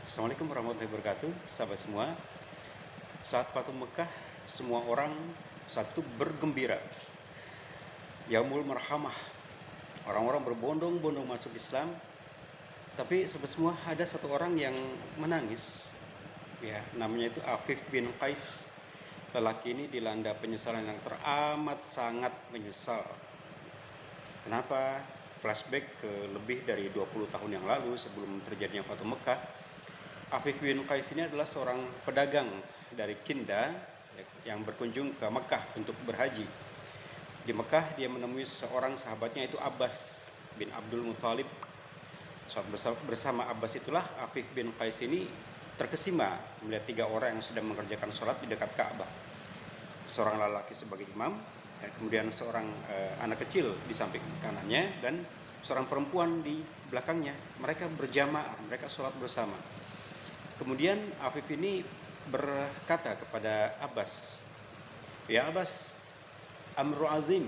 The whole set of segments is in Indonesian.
Assalamualaikum warahmatullahi wabarakatuh, sahabat semua. Saat Fatu Mekah, semua orang satu bergembira. Yaumul Marhamah. Orang-orang berbondong-bondong masuk Islam. Tapi sahabat semua, ada satu orang yang menangis. Ya, namanya itu Afif bin Qais. Lelaki ini dilanda penyesalan yang teramat sangat menyesal. Kenapa? Flashback ke lebih dari 20 tahun yang lalu sebelum terjadinya Fatu Mekah. Afif bin Qais ini adalah seorang pedagang dari Kinda yang berkunjung ke Mekah untuk berhaji. Di Mekah dia menemui seorang sahabatnya, itu Abbas bin Abdul Muthalib. Saat bersama Abbas itulah Afif bin Qais ini terkesima melihat 3 orang yang sedang mengerjakan sholat di dekat Ka'bah. Seorang lelaki sebagai imam, kemudian seorang anak kecil di samping kanannya, dan seorang perempuan di belakangnya. Mereka berjamaah, mereka sholat bersama. Kemudian Afif ini berkata kepada Abbas, "Ya Abbas, amru azim,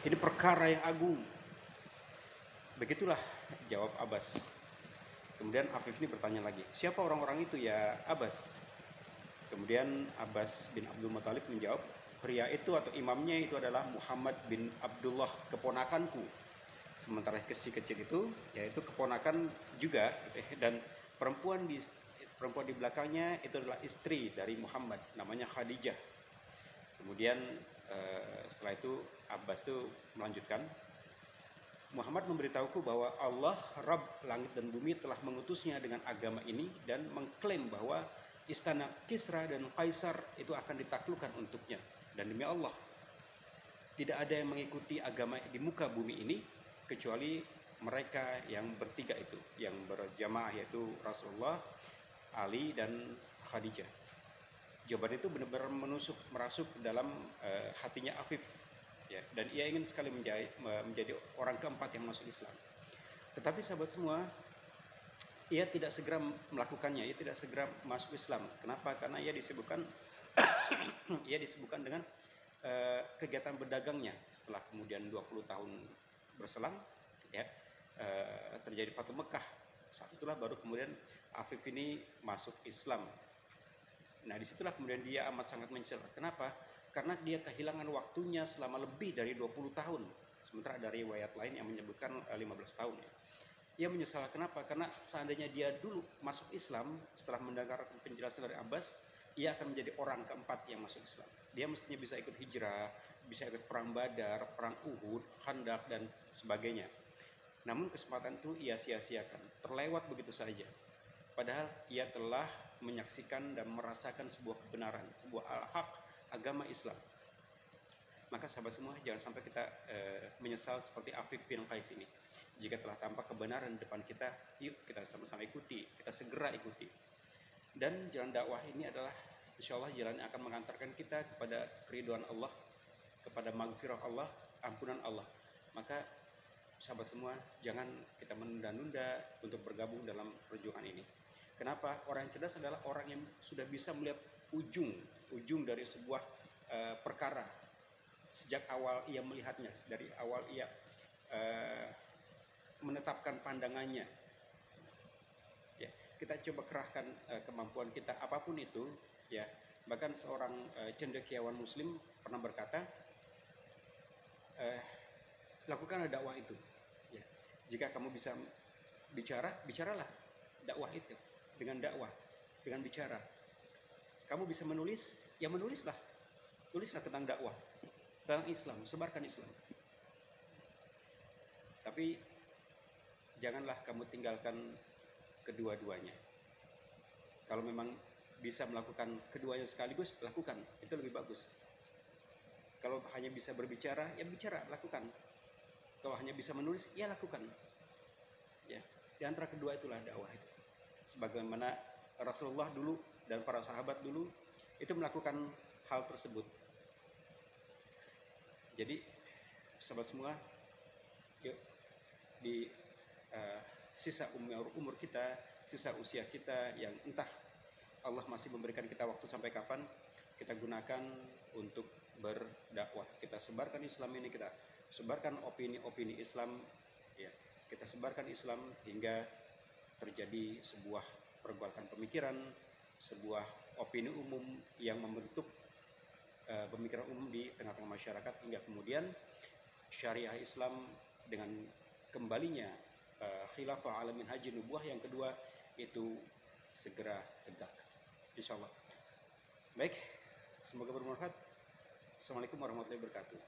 ini perkara yang agung." Begitulah jawab Abbas. Kemudian Afif ini bertanya lagi, "Siapa orang-orang itu ya Abbas?" Kemudian Abbas bin Abdul Muthalib menjawab, "Pria itu atau imamnya itu adalah Muhammad bin Abdullah, keponakanku." Sementara si kecil itu, yaitu keponakan juga, dan perempuan di belakangnya itu adalah istri dari Muhammad, namanya Khadijah. Kemudian setelah itu Abbas itu melanjutkan, "Muhammad memberitahuku bahwa Allah, Rabb langit dan bumi, telah mengutusnya dengan agama ini dan mengklaim bahwa istana Kisra dan Kaisar itu akan ditaklukkan untuknya. Dan demi Allah, tidak ada yang mengikuti agama di muka bumi ini kecuali mereka yang bertiga itu, yang berjamaah, yaitu Rasulullah, Ali, dan Khadijah." Jawaban itu benar-benar merasuk dalam hatinya Afif, ya, dan ia ingin sekali menjadi orang keempat yang masuk Islam. Tetapi sahabat semua, ia tidak segera melakukannya, ia tidak segera masuk Islam. Kenapa? Karena ia disibukkan dengan kegiatan berdagangnya. Setelah kemudian 20 tahun berselang, ya, terjadi Fatu Mekah. Saat itulah baru kemudian Afif ini masuk Islam. Nah, disitulah kemudian dia amat sangat menyesal. Kenapa? Karena dia kehilangan waktunya selama lebih dari 20 tahun. Sementara ada riwayat lain yang menyebutkan 15 tahun. Ia menyesal. Kenapa? Karena seandainya dia dulu masuk Islam, setelah mendengar penjelasan dari Abbas, ia akan menjadi orang keempat yang masuk Islam. Dia mestinya bisa ikut hijrah, bisa ikut perang Badar, perang Uhud, Khandaq, dan sebagainya. Namun kesempatan itu ia sia-siakan, terlewat begitu saja. Padahal ia telah menyaksikan dan merasakan sebuah kebenaran, sebuah al-haq, agama Islam. Maka sahabat semua, jangan sampai kita menyesal seperti Afif bin Qais ini. Jika telah tampak kebenaran di depan kita, yuk kita sama-sama ikuti, kita segera ikuti. Dan jalan dakwah ini adalah insya Allah jalan yang akan mengantarkan kita kepada keriduan Allah, kepada maghfirah Allah, ampunan Allah. Maka sahabat semua, jangan kita menunda-nunda untuk bergabung dalam perjuangan ini. Kenapa? Orang yang cerdas adalah orang yang sudah bisa melihat ujung dari sebuah perkara sejak awal ia melihatnya, dari awal ia menetapkan pandangannya. Ya, kita coba kerahkan kemampuan kita apapun itu, ya. Bahkan seorang cendekiawan Muslim pernah berkata, lakukanlah dakwah itu. Ya. Jika kamu bisa bicara, bicaralah dakwah itu. Dengan dakwah, dengan bicara. Kamu bisa menulis, ya menulislah. Tulislah tentang dakwah, tentang Islam, sebarkan Islam. Tapi janganlah kamu tinggalkan kedua-duanya. Kalau memang bisa melakukan keduanya sekaligus, lakukan. Itu lebih bagus. Kalau hanya bisa berbicara, ya bicara, lakukan. Kalau hanya bisa menulis, ya lakukan. Ya, di antara kedua itulah dakwah itu. Sebagaimana Rasulullah dulu dan para sahabat dulu itu melakukan hal tersebut. Jadi sahabat semua, yuk di sisa umur kita, sisa usia kita yang entah Allah masih memberikan kita waktu sampai kapan, kita gunakan untuk berdakwah. Kita sebarkan Islam ini, kita sebarkan opini-opini Islam, ya. Kita sebarkan Islam hingga terjadi sebuah pergolakan pemikiran, sebuah opini umum yang membentuk pemikiran umum di tengah-tengah masyarakat, hingga kemudian syariah Islam dengan kembalinya khilafah alamin haji nubuah yang kedua itu segera tegak, insya Allah. Baik, semoga bermanfaat. Assalamualaikum warahmatullahi wabarakatuh.